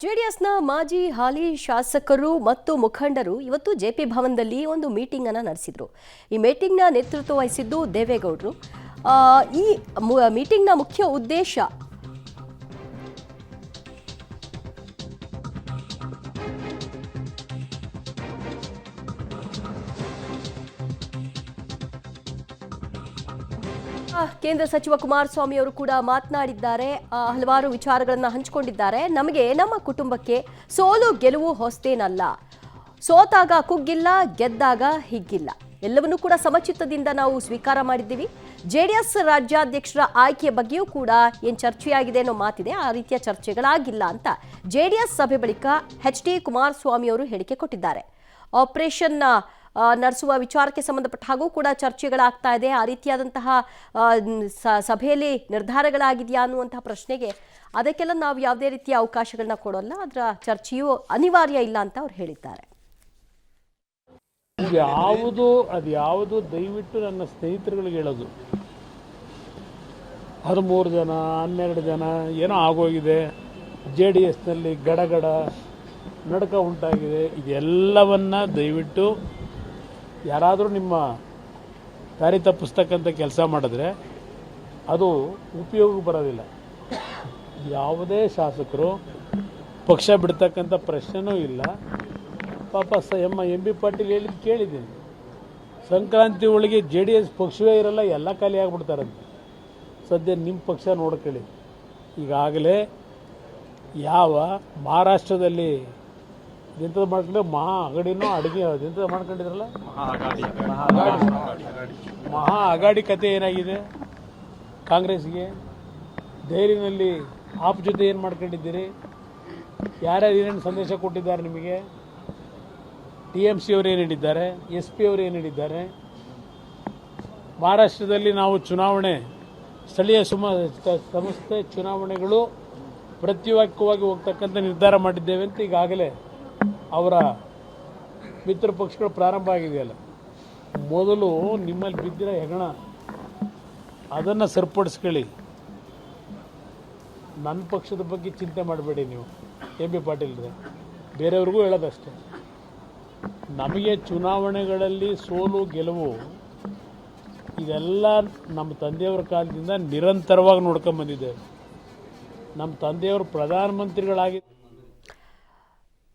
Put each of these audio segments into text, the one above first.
ಜೆಡಿಎಸ್ನ ಮಾಜಿ ಹಾಲಿ ಶಾಸಕರು ಮತ್ತು ಮುಖಂಡರು ಇವತ್ತು ಜೆಪಿ ಭವನದಲ್ಲಿ ಒಂದು ಮೀಟಿಂಗ್ ಅನ್ನು ನಡೆಸಿದರು. ಈ ಮೀಟಿಂಗ್ನ ನೇತೃತ್ವ ವಹಿಸಿದ್ದು ದೇವೇಗೌಡರು. ಈ ಮೀಟಿಂಗ್ನ ಮುಖ್ಯ ಉದ್ದೇಶ ಕೇಂದ್ರ ಸಚಿವ ಕುಮಾರಸ್ವಾಮಿ ಅವರು ಕೂಡ ಮಾತನಾಡಿದ್ದಾರೆ. ಹಲವಾರು ವಿಚಾರಗಳನ್ನು ಹಂಚಿಕೊಂಡಿದ್ದಾರೆ. ನಮಗೆ ನಮ್ಮ ಕುಟುಂಬಕ್ಕೆ ಸೋಲು ಗೆಲುವು ಹೊಸತೇನಲ್ಲ. ಸೋತಾಗ ಕುಗ್ಗಿಲ್ಲ, ಗೆದ್ದಾಗ ಹಿಗ್ಗಿಲ್ಲ. ಎಲ್ಲವನ್ನೂ ಕೂಡ ಸಮಚಿತ್ತದಿಂದ ನಾವು ಸ್ವೀಕಾರ ಮಾಡಿದ್ದೀವಿ. ಜೆಡಿಎಸ್ ರಾಜ್ಯಾಧ್ಯಕ್ಷರ ಆಯ್ಕೆಯ ಬಗ್ಗೆಯೂ ಕೂಡ ಏನು ಚರ್ಚೆಯಾಗಿದೆ ಅನ್ನೋ ಮಾತಿದೆ. ಆ ರೀತಿಯ ಚರ್ಚೆಗಳಾಗಿಲ್ಲ ಅಂತ ಜೆಡಿಎಸ್ ಸಭೆ ಬಳಿಕ ಎಚ್.ಡಿ. ಕುಮಾರಸ್ವಾಮಿ ಅವರು ಹೇಳಿಕೆ ಕೊಟ್ಟಿದ್ದಾರೆ. ಆಪರೇಷನ್ ನಡೆಸುವ ವಿಚಾರಕ್ಕೆ ಸಂಬಂಧಪಟ್ಟ ಹಾಗೂ ಕೂಡ ಚರ್ಚೆಗಳಾಗ್ತಾ ಇದೆ. ಆ ರೀತಿಯಾದಂತಹ ಸಭೆಯಲ್ಲಿ ನಿರ್ಧಾರಗಳಾಗಿದೆಯಾ ಅನ್ನುವಂತಹ ಪ್ರಶ್ನೆಗೆ ಅದಕ್ಕೆಲ್ಲ ನಾವು ಯಾವುದೇ ರೀತಿಯ ಅವಕಾಶಗಳನ್ನ ಕೊಡೋಲ್ಲ, ಅದರ ಚರ್ಚೆಯೂ ಅನಿವಾರ್ಯ ಇಲ್ಲ ಅಂತ ಅವ್ರು ಹೇಳಿದ್ದಾರೆ. ಯಾವುದು ದಯವಿಟ್ಟು ನನ್ನ ಸ್ನೇಹಿತರುಗಳಿಗೆ ಹೇಳೋದು, 13 ಜನ 12 ಜನ ಏನೋ ಆಗೋಗಿದೆ, JDSನಲ್ಲಿ ಗಡಗಡ ನಡಕ ಉಂಟಾಗಿದೆ, ಇದೆಲ್ಲವನ್ನ ದಯವಿಟ್ಟು ಯಾರಾದರೂ ನಿಮ್ಮ ದಾರಿ ತಪ್ಪಿಸ್ತಕ್ಕಂಥ ಕೆಲಸ ಮಾಡಿದ್ರೆ ಅದು ಉಪಯೋಗಕ್ಕೆ ಬರೋದಿಲ್ಲ. ಯಾವುದೇ ಶಾಸಕರು ಪಕ್ಷ ಬಿಡ್ತಕ್ಕಂಥ ಪ್ರಶ್ನೆನೂ ಇಲ್ಲ. ಪಾಪ ಎಂ.ಬಿ. ಪಾಟೀಲ್ ಹೇಳಿದ್ದು ಕೇಳಿದ್ದೀನಿ, ಸಂಕ್ರಾಂತಿ ಒಳಗೆ JDS ಪಕ್ಷವೇ ಇರಲ್ಲ, ಎಲ್ಲ ಖಾಲಿ ಆಗಿಬಿಡ್ತಾರಂತೆ. ಸದ್ಯ ನಿಮ್ಮ ಪಕ್ಷ ನೋಡ್ಕೊಳ್ಳಿ. ಈಗಾಗಲೇ ಯಾವ ಮಹಾರಾಷ್ಟ್ರದಲ್ಲಿ ಎಂಥದ್ದು ಮಾಡ್ಕೊಂಡ್ರೆ ಮಹಾ ಅಗಡಿನೋ ಅಡುಗೆ ಎಂಥದ್ದು ಮಾಡ್ಕೊಂಡಿದ್ರಲ್ಲ, ಮಹಾ ಅಗಾಡಿ ಕತೆ ಏನಾಗಿದೆ ಕಾಂಗ್ರೆಸ್ಗೆ. ದೆಹಲಿನಲ್ಲಿ ಆಪ್ ಜೊತೆ ಏನು ಮಾಡ್ಕೊಂಡಿದ್ದೀರಿ, ಯಾರ್ಯಾರು ಏನೇನು ಸಂದೇಶ ಕೊಟ್ಟಿದ್ದಾರೆ ನಿಮಗೆ, TMC ಅವರು ಏನು ಹೇಳಿದ್ದಾರೆ, SP ಅವರು ಏನು ಹೇಳಿದ್ದಾರೆ. ಮಹಾರಾಷ್ಟ್ರದಲ್ಲಿ ನಾವು ಚುನಾವಣೆ ಸ್ಥಳೀಯ ಸಂಸ್ಥೆ ಚುನಾವಣೆಗಳು ಪ್ರತ್ಯೇಕವಾಗಿ ಹೋಗ್ತಕ್ಕಂಥ ನಿರ್ಧಾರ ಮಾಡಿದ್ದೇವೆ ಅಂತ ಈಗಾಗಲೇ ಅವರ ಮಿತ್ರ ಪಕ್ಷಗಳು ಪ್ರಾರಂಭ ಆಗಿದೆಯಲ್ಲ. ಮೊದಲು ನಿಮ್ಮಲ್ಲಿ ಬಿದ್ದಿರೋ ಹೆಗಣ ಅದನ್ನು ಸರಿಪಡಿಸ್ಕೊಳ್ಳಿ. ನನ್ನ ಪಕ್ಷದ ಬಗ್ಗೆ ಚಿಂತೆ ಮಾಡಬೇಡಿ ನೀವು. ಎಂ.ಬಿ. ಪಾಟೀಲ್ರೆ, ಬೇರೆಯವ್ರಿಗೂ ಹೇಳೋದಷ್ಟೇ, ನಮಗೆ ಚುನಾವಣೆಗಳಲ್ಲಿ ಸೋಲು ಗೆಲುವು ಇದೆಲ್ಲ ನಮ್ಮ ತಂದೆಯವರ ಕಾಲದಿಂದ ನಿರಂತರವಾಗಿ ನೋಡ್ಕೊಂಬಂದಿದ್ದೇವೆ. ನಮ್ಮ ತಂದೆಯವರು ಪ್ರಧಾನಮಂತ್ರಿಗಳಾಗಿ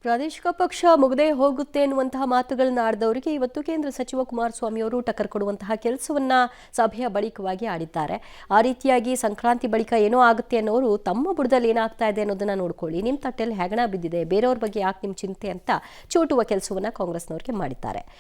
ಪ್ರಾದೇಶಿಕ ಪಕ್ಷ ಮುಗದೆ ಹೋಗುತ್ತೆ ಎನ್ನುವಂತಹ ಮಾತುಗಳನ್ನ ಆಡಿದವರಿಗೆ ಇವತ್ತು ಕೇಂದ್ರ ಸಚಿವ ಕುಮಾರಸ್ವಾಮಿ ಅವರು ಟಕ್ಕರ್ ಕೊಡುವಂತಹ ಕೆಲಸವನ್ನ ಸಭೆಯ ಬಳಿಕವಾಗಿ ಆಡಿದ್ದಾರೆ. ಆ ರೀತಿಯಾಗಿ ಸಂಕ್ರಾಂತಿ ಬಳಿಕ ಏನೋ ಆಗುತ್ತೆ ಅನ್ನೋರು ತಮ್ಮ ಬುಡದಲ್ಲಿ ಏನಾಗ್ತಾ ಇದೆ ಅನ್ನೋದನ್ನ ನೋಡ್ಕೊಳ್ಳಿ, ನಿಮ್ಮ ತಟ್ಟೆಯಲ್ಲಿ ಹೆಗಣ ಬಿದ್ದಿದೆ, ಬೇರೆಯವ್ರ ಬಗ್ಗೆ ಯಾಕೆ ನಿಮ್ಮ ಚಿಂತೆ ಅಂತ ಚೂಟುವ ಕೆಲಸವನ್ನ ಕಾಂಗ್ರೆಸ್ನವ್ರಿಗೆ ಮಾಡಿದ್ದಾರೆ.